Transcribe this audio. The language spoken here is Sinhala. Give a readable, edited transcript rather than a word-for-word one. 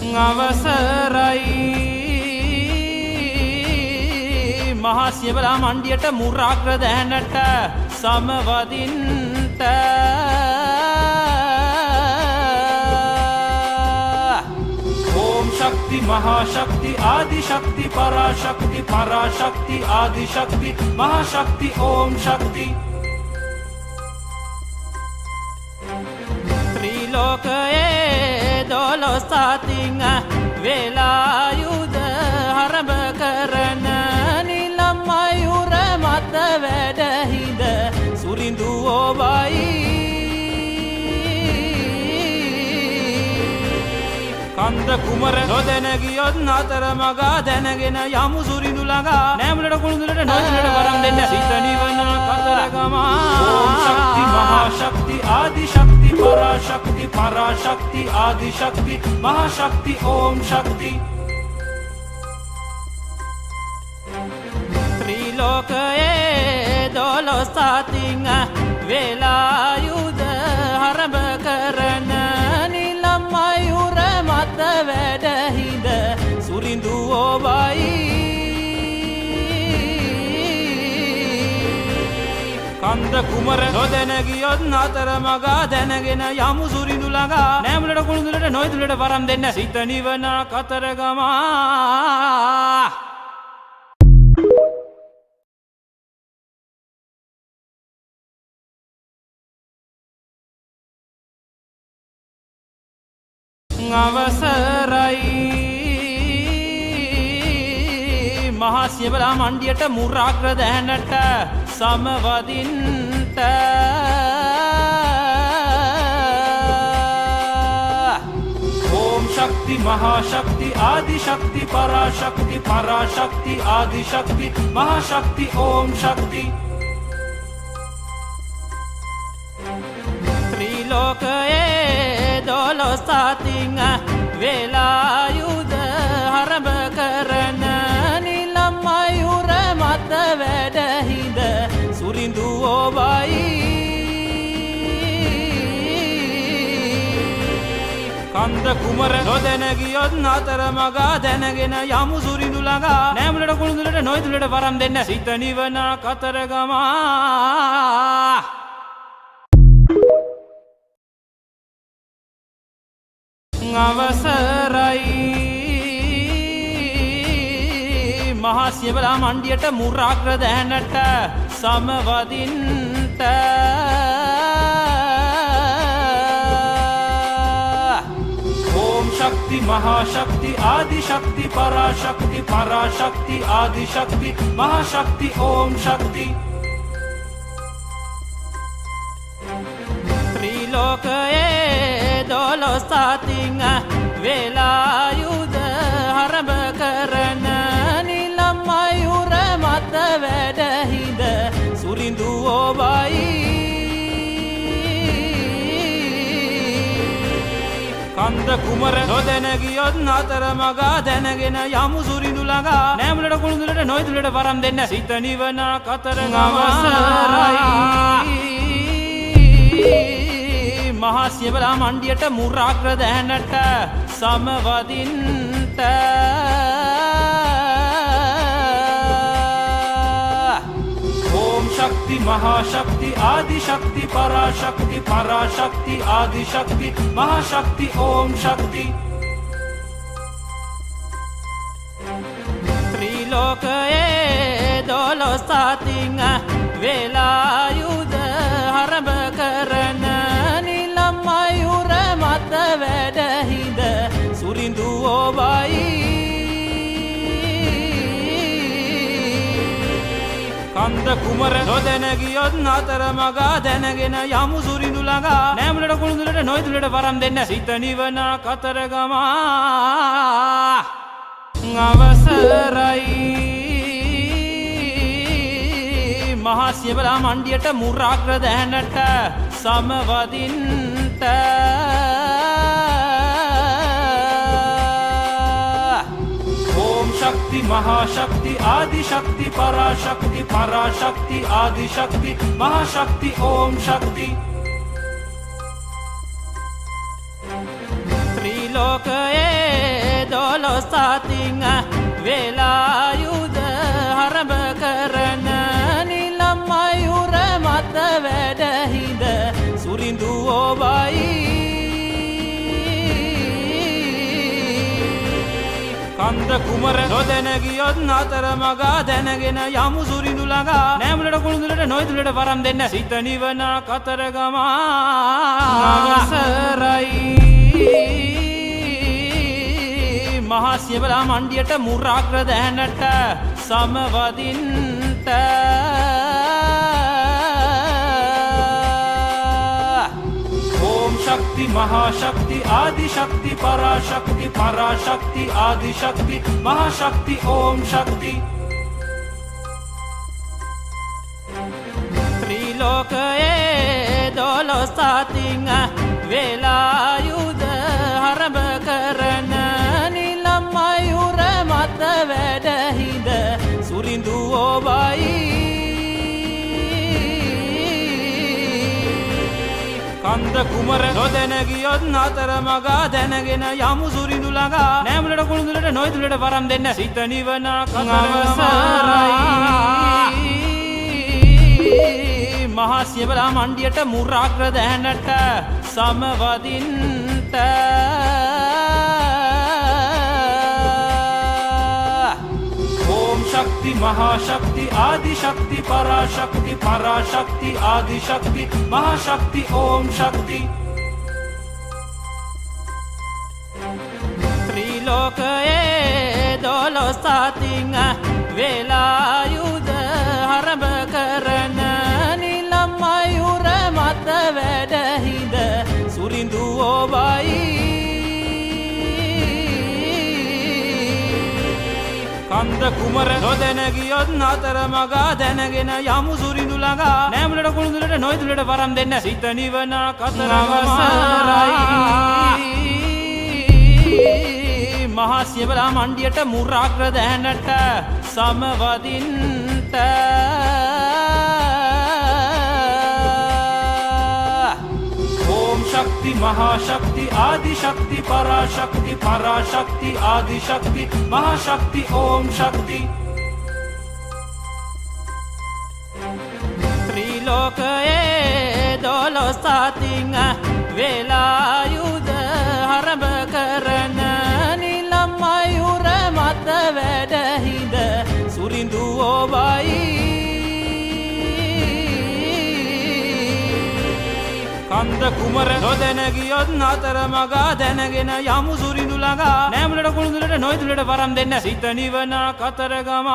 අවසරයි මහසියවලා මණ්ඩියට මුරාග්‍ර දැනට සමවදින්ට ඕම් ශක්ති මහාශක්ති ආදිශක්ති පරාශක්ති පරාශක්ති ආදිශක්ති මහාශක්ති ඕම් ශක්ති ත්‍රිලෝකයේ දොළොස්තාතින් වෙලායුද හරඹ කරන නිලම් මයුර මත වැඩහිඳ සුරිඳු ඔබයි කන්ද කුමර නොදැන ගියොත් අතර මගා දැනගෙන යමු සුරිඳු ළඟා නෑමුලට කුළුඳුලට නොදුලට වරම් දෙන්න සිත නිවන කතරගමා ඕම් ශක්ති මහාශක්ති ආදිශක්ති पराशक्ति पराशक्ति आदिशक्ति महाशक्ति ओम शक्ति त्रिलोकये दोलस्तातिं वेलायुध हरඹ करन නිලම් මයුර මත වැඩහිඳ සුරිඳු ඔබයි කන්ද කුමර නොදැන ගියොත් අතර මගා දැනගෙන යමු සුරිඳු ළඟා නෑමුලට කුළුඳුලට නොදුලට වරම් දෙන්න සිත නිවන කතරගමා අවසරයි මහසියවලා මණ්ඩියට මුරාග්‍ර දැනට සමවදින්ට ඕම් ශක්ති මහාශක්ති ආදිශක්ති පරාශක්ති පරාශක්ති ආදිශක්ති මහාශක්ති ඕම් ශක්ති ත්‍රිලෝකයේ දොළොස්තාතින් වෙලායුද හරඹ කරන නිලම් මයුර මත වැඩහිඳ සුරිඳු ඔබයි කන්ද කුමර නොදැන ගියොත් අතර මගා දැනගෙන යමු සුරිඳු ළඟා නෑමුලට කුළුඳුලට නොදුලට වරම් දෙන්න සිත නිවන කතරගමා අවසරයි මහසියවලා මණ්ඩියට මුරාග්‍ර දැනට සමවදින්ට ඕම් ශක්ති මහාශක්ති ආදිශක්ති පරාශක්ති පරාශක්ති ආදිශක්ති මහාශක්ති ඕම් ශක්ති ත්‍රිලෝකයේ දොළොස්තාතින් වෙලායුද හරඹ කරන නිලම් මයුර මත වැඩහිඳ සුරිඳු ඔබයි කන්ද කුමර නොදැන ගියොත් අතර මගා දැනගෙන යමු සුරිඳු ළඟා නෑමුලට කුළුඳුලට නොදුලට වරම් දෙන්න සිත නිවන කතරගමා මහසියවලා මණ්ඩියට මුරාග්‍ර දැනට සමවදින්ට ඕම් ශක්ති මහාශක්ති ආදිශක්ති පරාශක්ති පරාශක්ති ආදිශක්ති මහාශක්ති ඕම් ශක්ති ත්‍රිලෝකයේ දොළොස්තාතින් වෙලායුද හරඹ කරන නිලම් මයුර මත වැඩහිඳ සුරිඳු ඔබයි කන්ද කුමර නොදැන ගියොත් අතර මගා දැනගෙන යමු සුරිඳු ළඟා නෑමුලට කුළුඳුලට නොදුලට වරම් දෙන්න සිත නිවන කතරගමා අවසරයි මහසියවලා මණ්ඩියට මුරාග්‍ර දැනට සමවදින්ට ඕම් ශක්ති මහාශක්ති ආදිශක්ති පරාශක්ති පරාශක්ති ආදිශක්ති මහාශක්ති ඕම් ශක්ති ත්‍රිලෝකයේ දොළොස්තාතිං වේලායුද හරඹ කරන නිලම් මයුර මත වැඩහිඳ සුරිඳු ඔබයි කන්ද කුමර නොදැන ගියොත් අතර මගා දැනගෙන යමු සුරිඳු ළඟා නෑමුලට කුළුඳුලට නොයිදුලට වරම් දෙන්න සිත නිවන කතරගම අවසරයි මහා සියවලා මණ්ඩියට මුරාග්‍ර දැනට සමවදින්ට शक्ति महाशक्ति आदिशक्ति पराशक्ति पराशक्ति आदिशक्ति महाशक्ति ओम शक्ति त्रिलोकये දොළොස්තාතිං වේලායුද හරඹ කරන නිලම් මයුර මත වැඩහිඳ සුරිඳු ඔබයි කන්ද කුමර නොදැන ගියොත් අතර මගා දැනගෙන යමු සුරිඳු ළඟා නෑමුලට කුළුඳුලට නොයිදුලට වරම් දෙන්න සිත නිවන අවසරයි මහා සියවලා මණ්ඩියට මුරාග්‍ර දැනට සමවදින්ට शक्ति महाशक्ति आदिशक्ति पराशक्ति पराशक्ति आदिशक्ति महाशक्ति ओम शक्ति त्रिलोकये දොළොස්තාතිං වේලායුද හරඹ කරන නිලම් මයුර මත වැඩහිඳ සුරිඳු ඔබයි කන්ද කුමර නොදැන ගියොත් අතර මගා දැනගෙන යමු සුරිඳු ළඟා නෑමුලට කුළුඳුලට නොයිදුලට වරම් දෙන්න සිත නිවන කතරගම මහා සියවලා මණ්ඩියට මුරාග්‍ර දැනට සමවදින්ට शक्ति महाशक्ति आदिशक्ति पराशक्ति पराशक्ति आदिशक्ति महाशक्ति ओम शक्ति त्रिलोकये දොළොස්තාතිං වේලායුද හරඹ කරන නිලම් මයුර මත වැඩහිඳ සුරිඳු ඔබයි කන්ද කුමර නොදැන ගියොත් අතර මගා දැනගෙන යමු සුරිඳු ළඟා නෑමුලට කුළුඳුලට නොයිදුලට වරම් දෙන්න සිත නිවන කතරගම